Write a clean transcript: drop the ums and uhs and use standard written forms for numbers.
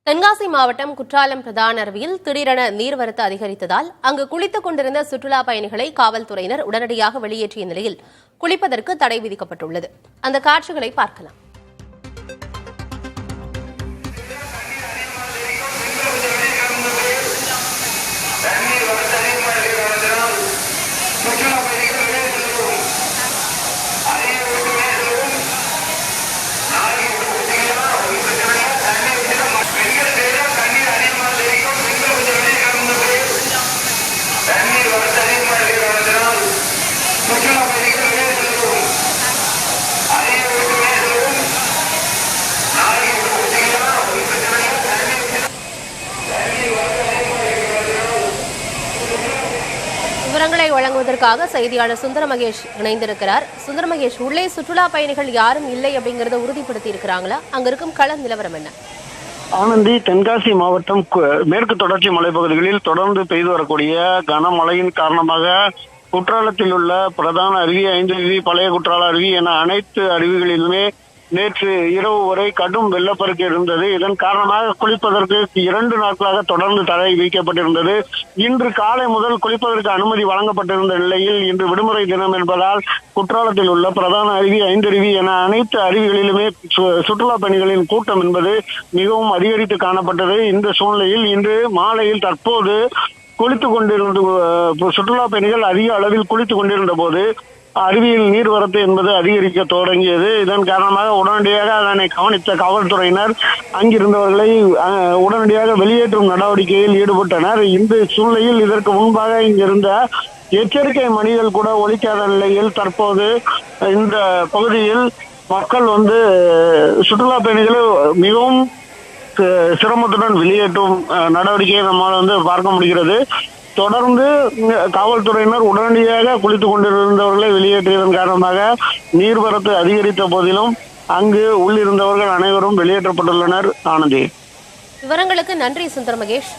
தென்காசி மாவட்டம் குற்றாலம் பிரதான அருவியில் திடீரென நீர்வரத்து அதிகரித்ததால் அங்கு குளித்துக் கொண்டிருந்த சுற்றுலா பயணிகளை காவல்துறையினர் உடனடியாக வெளியேற்றிய நிலையில் குளிப்பதற்கு தடை விதிக்கப்பட்டுள்ளது. அந்த காட்சிகளை பார்க்கலாம். விவரங்களை வழங்குவதற்காக செய்தியாளர் சுந்தர மகேஷ் இணைந்திருக்கிறார். சுந்தர மகேஷ், உள்ளே சுற்றுலா பயணிகள் யாரும் இல்லை அப்படிங்கறத உறுதிப்படுத்தி இருக்கிறாங்களா? அங்க இருக்கும் கள நிலவரம் என்ன? ஆனந்தி, தென்காசி மாவட்டம் மேற்கு தொடர்ச்சி மலைப்பகுதிகளில் தொடர்ந்து பெய்து வரக்கூடிய கனமழையின் காரணமாக குற்றாலத்தில் உள்ள பிரதான அருவி, 5 அருவி, பழைய குற்றால அருவி என அனைத்து அருவிகளிலுமே நேற்று இரவு வரை கடும் வெள்ளப்பெருக்கு இருந்தது. இதன் காரணமாக குளிப்பதற்கு 2 நாட்களாக தொடர்ந்து தடை விதிக்கப்பட்டிருந்தது. இன்று காலை முதல் குளிப்பதற்கு அனுமதி வழங்கப்பட்டிருந்த நிலையில் இன்று விடுமுறை தினம் என்பதால் குற்றாலத்தில் உள்ள பிரதான அருவி, 5 அருவி என அனைத்து அருவிகளிலுமே சுற்றுலா பயணிகளின் கூட்டம் என்பது மிகவும் அதிகரித்து காணப்பட்டது. இந்த சூழ்நிலையில் இன்று மாலையில் தற்போது குளித்துக் கொண்டிருந்த சுற்றுலா பயணிகள் அதிக அளவில் குளித்துக் கொண்டிருந்த போது அருவியில் நீர்வரத்து என்பது அதிகரிக்க தொடங்கியது. இதன் காரணமாக உடனடியாக அதனை கவனித்த காவல்துறையினர் அங்கிருந்தவர்களை உடனடியாக வெளியேற்றும் நடவடிக்கையில் ஈடுபட்டனர். இந்த சூழ்நிலையில் இதற்கு முன்பாக இங்கிருந்த எச்சரிக்கை மணிகள் கூட ஒலிக்காத நிலையில் தற்போது இந்த பகுதியில் மக்கள் சுற்றுலா பயணிகளை மிகவும் சிரமத்துடன் வெளியேற்றும் நடவடிக்கையை நம்மால் பார்க்க முடிகிறது. தொடர்ந்து காவல்துறையினர் உடனடியாக குளித்துக் கொண்டிருந்தவர்களை வெளியேற்றியதன் காரணமாக நீர்வரத்து அதிகரித்த போதிலும் அங்கு உள்ளிருந்தவர்கள் அனைவரும் வெளியேற்றப்பட்டுள்ளனர். ஆனந்தி, விவரங்களுக்கு நன்றி சுந்தர மகேஷ்.